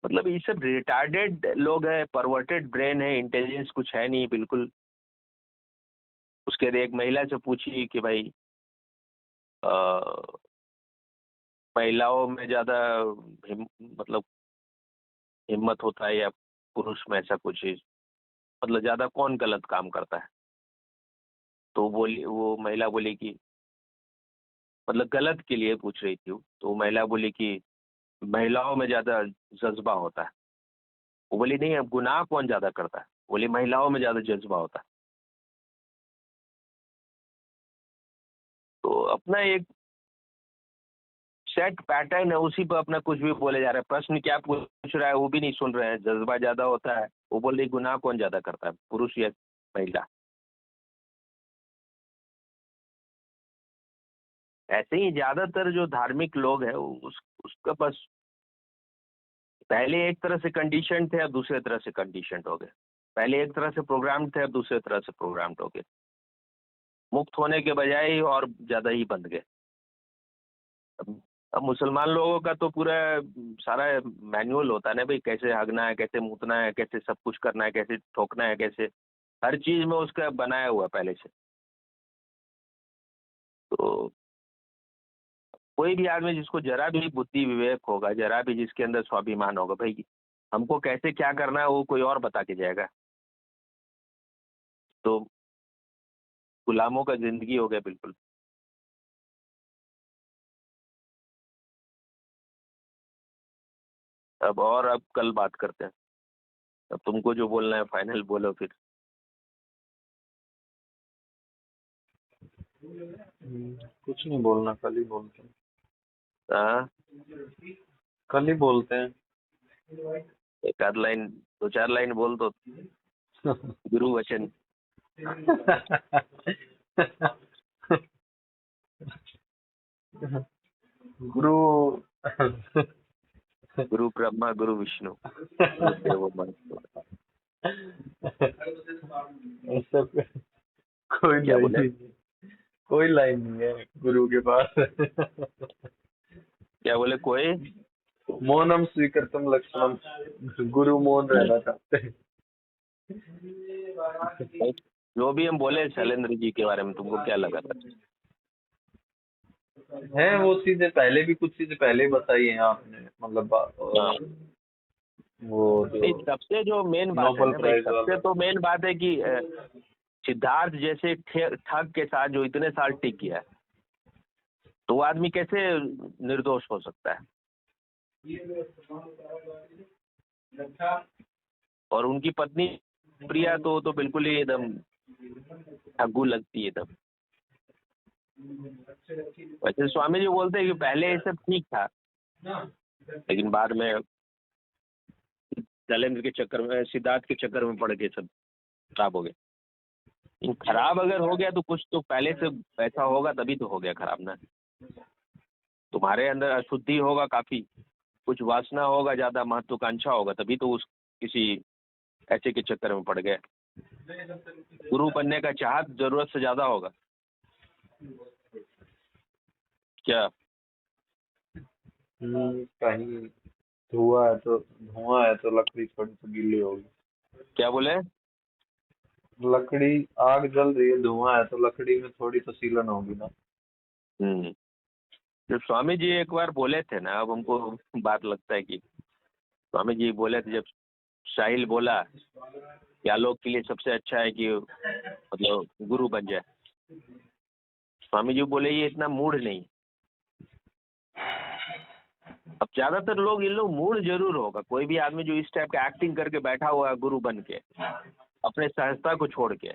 मतलब ये सब रिटार्डेड लोग हैं, परवर्टेड ब्रेन है, इंटेलिजेंस कुछ है नहीं बिल्कुल। उसके बाद एक महिला से पूछी कि भाई महिलाओं में ज्यादा मतलब हिम्मत होता है या पुरुष में, ऐसा कुछ मतलब ज्यादा कौन गलत काम करता है। तो वो महिला बोली कि मतलब गलत के लिए पूछ रही थी वो। तो वो महिला बोली कि महिलाओं में ज्यादा जज्बा होता है। वो बोली नहीं, अब गुनाह कौन ज्यादा करता है, बोली महिलाओं में ज्यादा जज्बा होता है। तो अपना एक सेट पैटर्न है, उसी पर अपना कुछ भी बोले जा रहे हैं। प्रश्न क्या पूछ रहा है वो भी नहीं सुन रहे हैं, जज्बा ज्यादा होता है। वो बोल रही गुनाह कौन ज्यादा करता है, पुरुष या महिला। ऐसे ही ज्यादातर जो धार्मिक लोग हैं उसका बस पहले एक तरह से कंडीशन थे, अब दूसरे तरह से कंडीशन हो गए। पहले एक तरह से प्रोग्राम थे, अब दूसरे तरह से प्रोग्राम हो गए। मुक्त होने के बजाय और ज्यादा ही बंध गए। अब मुसलमान लोगों का तो पूरा सारा मैनुअल होता है ना भाई, कैसे हगना है, कैसे मुतना है, कैसे सब कुछ करना है, कैसे ठोकना है, कैसे हर चीज में उसका बनाया हुआ पहले से। तो कोई भी आदमी जिसको जरा भी बुद्धि विवेक होगा, जरा भी जिसके अंदर स्वाभिमान होगा, भाई हमको कैसे क्या करना है वो कोई और बता के जाएगा। तो गुलामों का जिंदगी हो गया बिल्कुल। अब कल बात करते हैं। अब तुमको जो बोलना है फाइनल बोलो फिर। कुछ नहीं बोलना, कल ही बोलते हैं। हाँ, कल ही बोलते हैं। एक आध लाइन, दो चार लाइन बोल दो, गुरु वचन। गुरु गुरु ब्रह्मा गुरु विष्णु गुरुदेव महेश्वर। ऐसा कोई क्या लाइन बोले? नहीं, कोई लाइन नहीं है गुरु के पास। क्या बोले? कोई मौनम स्वीकृतम लक्षणम, गुरु मौन रहना चाहते हैं। जो भी हम बोले शैलेंद्र जी के बारे में, तुमको क्या लगा था? है वो चीजें पहले भी, कुछ चीजें पहले ही बताई हैं आपने, मतलब वो नहीं, जो सबसे जो मेन बात है नोबेल ना भाई, प्राइज सबसे वाला। तो मेन बात है कि सिद्धार्थ जैसे ठग के साथ जो इतने साल टिक गया है, तो वो आदमी कैसे निर्दोष हो सकता है? और उनकी पत्नी प्रिया तो बिल्कुल ही एकदम ठग्गू लगती है एकदम। वैसे स्वामी जी बोलते हैं कि पहले ये सब ठीक था, लेकिन बाद में शैलेंद्र के चक्कर में, सिद्धार्थ के चक्कर में पड़ के सब खराब हो गए। खराब अगर हो गया तो कुछ तो पहले से ऐसा होगा, तभी तो हो गया खराब ना। तुम्हारे अंदर अशुद्धि होगा काफी, कुछ वासना होगा, ज्यादा महत्वाकांक्षा होगा, तभी तो उस किसी ऐसे के चक्कर में पड़ गए। गुरु बनने का चाहत जरूरत से ज्यादा होगा क्या? कहीं धुआं है तो लकड़ी थोड़ी तो गीली होगी। क्या बोले? लकड़ी, आग जल रही है, धुआं है तो लकड़ी में थोड़ी तो सीलन होगी ना। हम्म। जब स्वामी जी एक बार बोले थे ना, अब हमको बात लगता है कि स्वामी जी बोले थे, जब साहिल बोला कि आलोक के लिए सबसे अच्छा है कि मतलब गुरु बन जाए, स्वामी जी बोले ये इतना मूड नहीं। अब ज्यादातर लोग, इन लोग मूड जरूर होगा, कोई भी आदमी जो इस टाइप का एक्टिंग करके बैठा हुआ है गुरु बन के, अपने सहजता को छोड़ के,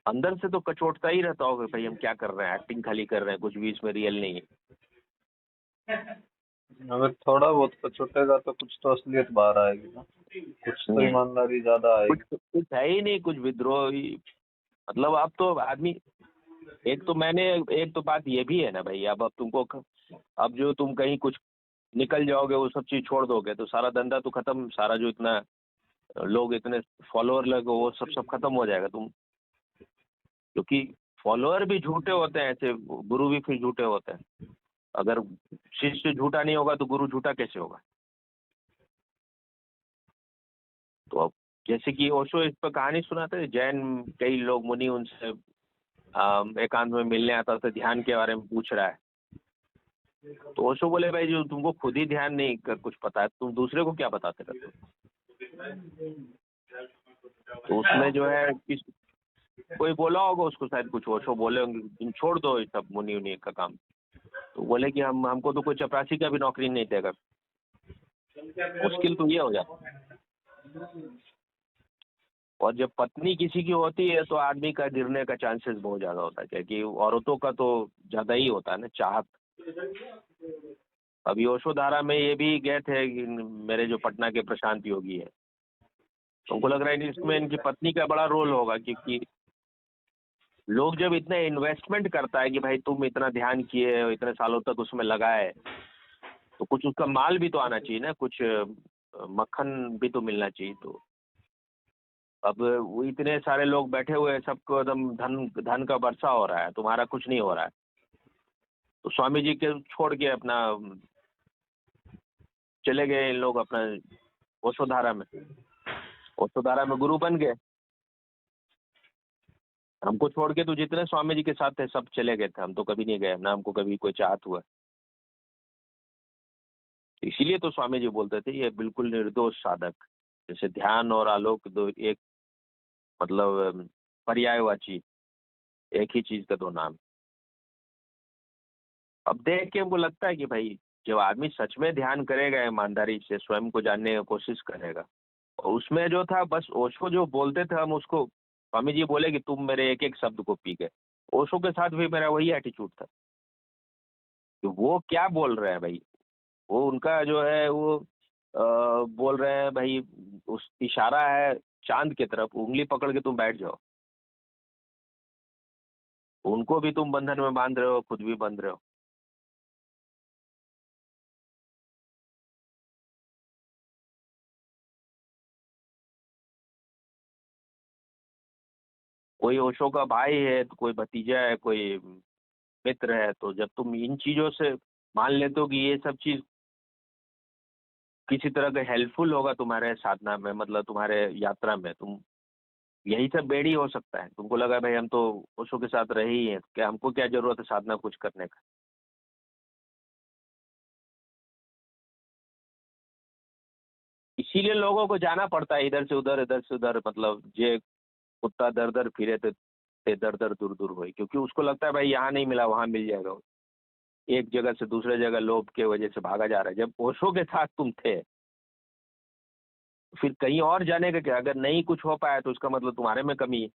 अंदर से तो कचोटता ही रहता होगा, भाई हम क्या कर रहे हैं, एक्टिंग खाली कर रहे हैं, कुछ भी इसमें रियल नहीं है। अगर थोड़ा बहुत कचोटेगा तो कुछ तो असलियत बाहर आएगी ना, कुछ तो ईमानदारी ज्यादा आएगी। कुछ है ही नहीं, कुछ विद्रोही। मतलब अब तो आदमी, एक तो बात ये भी है ना भाई, अब तुमको, अब जो तुम कहीं कुछ निकल जाओगे, वो सब चीज छोड़ दोगे तो सारा धंधा तो खत्म, सारा जो इतना लोग, इतने फॉलोअर लगे, वो सब खत्म हो जाएगा। तुम, क्योंकि फॉलोअर भी झूठे होते हैं, ऐसे गुरु भी फिर झूठे होते हैं। अगर शिष्य झूठा नहीं होगा तो गुरु झूठा कैसे होगा? तो अब जैसे कि ओशो इस पर कहानी सुनाते थे, जैन कई लोग मुनि उनसे एकांत में मिलने आता था, ध्यान के बारे में पूछ रहा है, तो ओशो बोले भाई जो तुमको खुद ही ध्यान नहीं कर कुछ पता है, तुम दूसरे को क्या बताते रहते हो? तो उसमें जो है कोई बोला होगा उसको, शायद कुछ ओशो बोले होंगे तुम छोड़ दो ये सब मुनि उनि का काम। तो बोले कि हमको तो कोई चपरासी का भी नौकरी नहीं देगा। मुश्किल तो ये हो जाता। और जब पत्नी किसी की होती है तो आदमी का गिरने का चांसेस बहुत ज्यादा होता है, क्योंकि औरतों का तो ज्यादा ही होता है ना चाहत। अभी यशोधारा में ये भी गए थे कि मेरे जो पटना के प्रशांत योगी है, उनको लग रहा है इसमें इनकी पत्नी का बड़ा रोल होगा, क्योंकि लोग जब इतना इन्वेस्टमेंट करता है कि भाई तुम इतना ध्यान किए, इतने सालों तक उसमें लगाए, तो कुछ उसका माल भी तो आना चाहिए ना, कुछ मक्खन भी तो मिलना चाहिए। तो अब वो इतने सारे लोग बैठे हुए हैं, सबको एकदम धन धन का वर्षा हो रहा है, तुम्हारा कुछ नहीं हो रहा है। तो स्वामी जी के छोड़ के अपना चले गए इन लोग अपना ओशोधारा में गुरु बन गए। हमको छोड़ के तो जितने स्वामी जी के साथ थे सब चले गए थे, हम तो कभी नहीं गए ना, हमको कभी कोई चाहत हुआ। इसीलिए तो स्वामी जी बोलते थे ये बिल्कुल निर्दोष साधक, जैसे ध्यान और आलोक दो एक मतलब पर्यायवाची, एक ही चीज का दो नाम। अब देख के हमको लगता है कि भाई जब आदमी सच में ध्यान करेगा, ईमानदारी से स्वयं को जानने की कोशिश करेगा, और उसमें जो था बस ओशो जो बोलते थे हम उसको, स्वामी जी बोले कि तुम मेरे एक एक शब्द को पी गए। ओशो के साथ भी मेरा वही एटीट्यूड था कि वो क्या बोल रहे हैं भाई, वो उनका जो है वो बोल रहे हैं भाई, उस इशारा है चांद की तरफ, उंगली पकड़ के तुम बैठ जाओ। उनको भी तुम बंधन में बांध रहे हो, खुद भी बंध रहे हो। कोई ओशो का भाई है तो कोई भतीजा है, कोई मित्र है, तो जब तुम इन चीजों से मान लेते हो कि ये सब चीज किसी तरह का हेल्पफुल होगा तुम्हारे साधना में, मतलब तुम्हारे यात्रा में, तुम यही सब बेड़ी हो सकता है। तुमको लगा भाई हम तो ओशो के साथ रहे ही हैं, क्या हमको क्या जरूरत है साधना कुछ करने का। इसीलिए लोगों को जाना पड़ता है इधर से उधर, इधर से उधर, मतलब जे कुत्ता दर दर फिरे ते दर दर दूर दूर हुई, क्योंकि उसको लगता है भाई यहाँ नहीं मिला वहां मिल जाएगा। एक जगह से दूसरे जगह लोभ के वजह से भागा जा रहा है। जब ओशो के साथ तुम थे, फिर कहीं और जाने का क्या? अगर नहीं कुछ हो पाया तो उसका मतलब तुम्हारे में कमी है,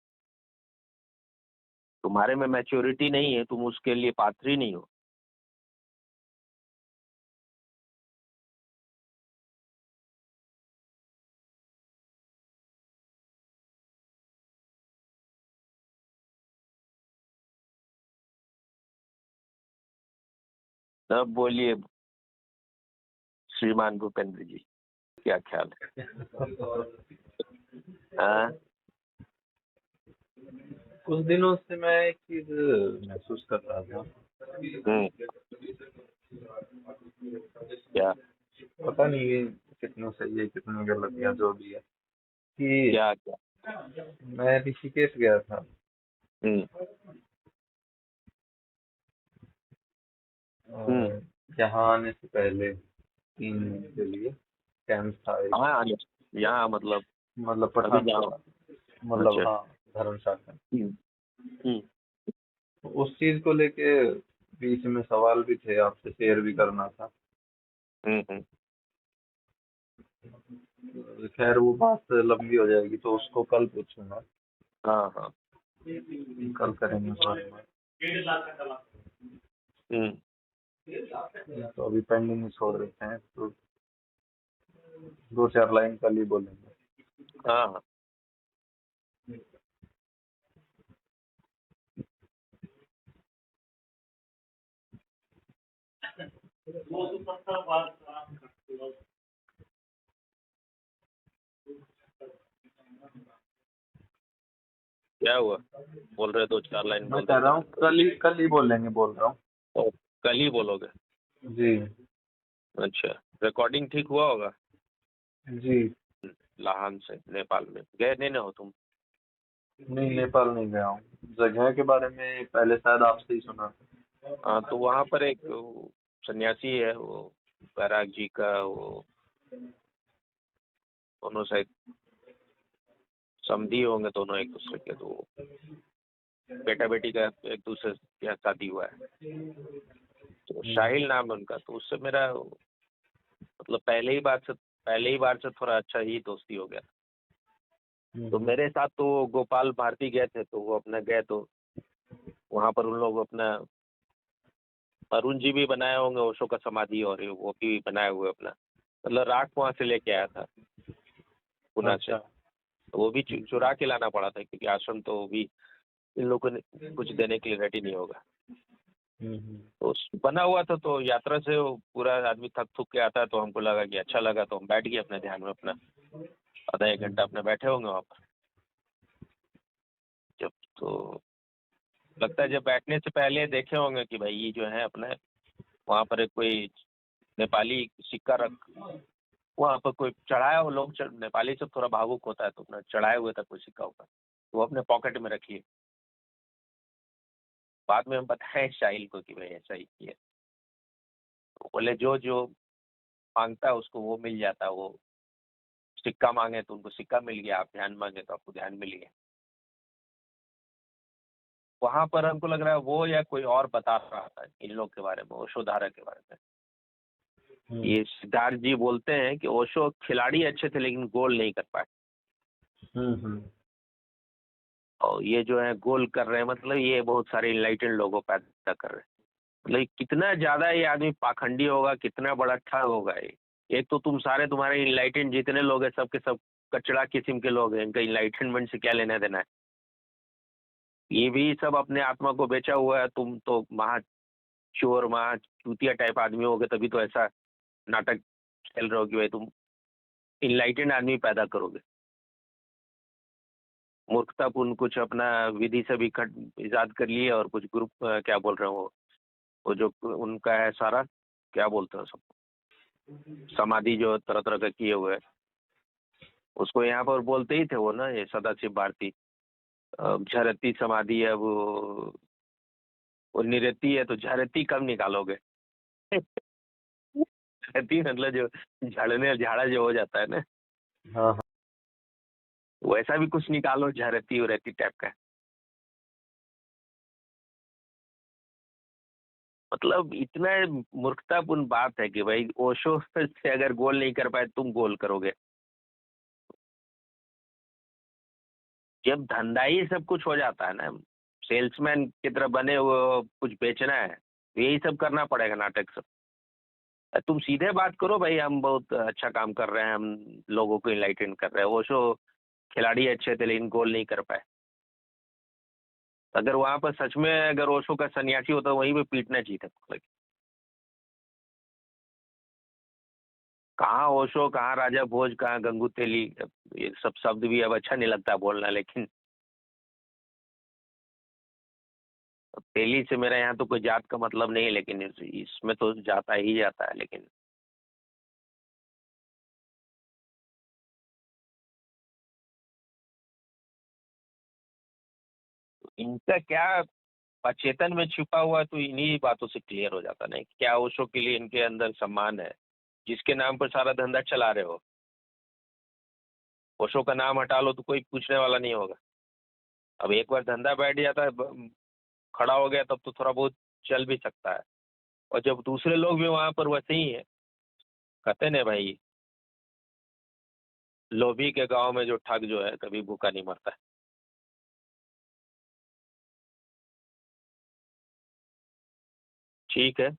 तुम्हारे में मैच्योरिटी नहीं है, तुम उसके लिए पात्र ही नहीं हो। अब बोलिए श्रीमान भूपेंद्र जी, क्या ख्याल है? हाँ? कुछ दिनों से मैं एक चीज महसूस कर रहा था। क्या? पता नहीं ये कितना सही है कितना गलत या जो भी है कि क्या क्या? मैं ऋषिकेश गया था। और यहाँ आने से पहले 3 दिन के लिए कैंप था एक, हाँ, यहाँ मतलब मतलब अभी जाओ। पठानकोट, मतलब अच्छा। हाँ धर्मशाला। हम्म। तो उस चीज को लेके बीच में सवाल भी थे, आपसे शेयर भी करना था। हम्म। खैर वो बात लंबी हो जाएगी तो उसको कल पूछूंगा, हाँ हाँ। कल करेंगे उस बारे में। हम्म। तो अभी पेंडिंग ही छोड़ देते हैं, तो 2-4 लाइन कल ही बोलेंगे। हाँ हाँ। क्या हुआ? बोल रहे 2-4 लाइन मैं बोल कह देते रहा हूँ कल ही बोलेंगे, बोल रहा हूँ। तो कल ही बोलोगे? जी अच्छा, रिकॉर्डिंग ठीक हुआ होगा? जी। लाहन से नेपाल में गए नहीं ना हो तुम? नहीं नेपाल नहीं गया हूँ, जगह के बारे में पहले शायद आपसे ही सुना था। हाँ, तो वहाँ पर एक सन्यासी है, वो बैराग जी का, वो दोनों शायद समधी होंगे दोनों एक दूसरे के, तो बेटा बेटी का एक दूसरे के यहाँ शादी हुआ है, तो शाहिल नाम है उनका। तो उससे मेरा मतलब पहले ही बार से थोड़ा अच्छा ही दोस्ती हो गया। तो मेरे साथ तो गोपाल भारती गए थे, तो वो अपना गए तो वहाँ पर उन लोग अपना अरुण जी भी बनाए होंगे ओशो का समाधि, और वो भी बनाए हुए अपना, मतलब राख वहाँ से लेके आया था पुणे से। अच्छा। तो वो भी चुरा के लाना पड़ा था, क्योंकि आश्रम तो भी इन लोगों ने कुछ देने के लिए रेडी नहीं होगा। तो बना हुआ था, तो यात्रा से वो पूरा आदमी थक थुक के आता है, तो हमको लगा कि अच्छा लगा, तो हम बैठ गए अपने ध्यान में, अपना आधा एक घंटा अपने बैठे होंगे वहाँ पर। जब तो लगता है जब बैठने से पहले देखे होंगे कि भाई ये जो है अपने वहाँ पर एक कोई नेपाली सिक्का रख, वहाँ पर कोई चढ़ाया हो, लोग नेपाली सब थोड़ा भावुक होता है, तो अपना चढ़ाए हुए था कोई सिक्का ऊपर, तो वो अपने पॉकेट में रखिए। बाद में हम बताए शाहिल को कि भाई ऐसा ही किया। तो बोले जो जो मांगता है उसको वो मिल जाता है, वो सिक्का मांगे तो उनको सिक्का मिल गया, आप ध्यान मांगे तो आपको ध्यान मिल गया। वहां पर हमको लग रहा है वो या कोई और बता रहा था इन लोग के बारे में, ओशोधारा के बारे में। ये सिद्धार्थ जी बोलते हैं कि ओशो खिलाड़ी अच्छे थे लेकिन गोल नहीं कर पाए, और ये जो है गोल कर रहे हैं, मतलब ये बहुत सारे इनलाइटेड लोगों पैदा कर रहे हैं। मतलब कितना ज्यादा ये आदमी पाखंडी होगा, कितना बड़ा ठग होगा ये। एक तो तुम्हारे इनलाइटेड जितने लोग हैं सबके सब कचड़ा किस्म के लोग हैं, इनका इनलाइटनमेंट से क्या लेना देना है। ये भी सब अपने आत्मा को बेचा हुआ है। तुम तो महा चोर महा चूतिया टाइप आदमी हो गए, तभी तो ऐसा नाटक चल रहा हो कि भाई तुम इनलाइटेड आदमी पैदा करोगे। मूर्खतापूर्ण कुछ अपना विधि से भी इजाद कर लिए, और कुछ ग्रुप क्या बोल रहे हो वो जो उनका है सारा, क्या बोलते हैं सब समाधि जो तरह तरह का किए हुए है, उसको यहाँ पर बोलते ही थे वो ना, ये सदाशिव भारती झरती समाधि है वो निरति है, तो झरती कब निकालोगे? झरती मतलब जो झाड़ा जो हो जाता है ना, हाँ हाँ। वैसा भी कुछ निकालो, झरती उरती टाइप का। मतलब इतना मूर्खतापूर्ण बात है कि भाई ओशो से अगर गोल नहीं कर पाए तुम गोल करोगे। जब धंधा ही सब कुछ हो जाता है ना, सेल्समैन की तरह बने हुए हो, कुछ बेचना है तो यही सब करना पड़ेगा, नाटक सब। तुम सीधे बात करो भाई हम बहुत अच्छा काम कर रहे हैं, हम लोगों को इनलाइटन कर रहे हैं। ओशो खिलाड़ी अच्छे थे लेकिन गोल नहीं कर पाए। अगर वहां पर सच में अगर ओशो का सन्यासी होता वहीं पे पीटना चाहिए था। कहाँ ओशो, कहाँ राजा भोज, कहाँ गंगू तेली, ये सब शब्द भी अब अच्छा नहीं लगता बोलना, लेकिन तेली से मेरा यहाँ तो कोई जात का मतलब नहीं है, लेकिन इसमें तो जाता ही जाता है। लेकिन इनका क्या अचेतन में छिपा हुआ है, तो इन्हीं बातों से क्लियर हो जाता नहीं क्या ओशो के लिए इनके अंदर सम्मान है, जिसके नाम पर सारा धंधा चला रहे हो। ओशो का नाम हटा लो तो कोई पूछने वाला नहीं होगा। अब एक बार धंधा बैठ जाता है, खड़ा हो गया, तब तो थोड़ा बहुत चल भी सकता है। और जब दूसरे लोग भी वहां पर वैसे ही है, कहते ना भाई, लोभी के गांव में जो ठग जो है कभी भूखा नहीं मरता है। ठीक है।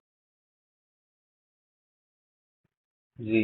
जी।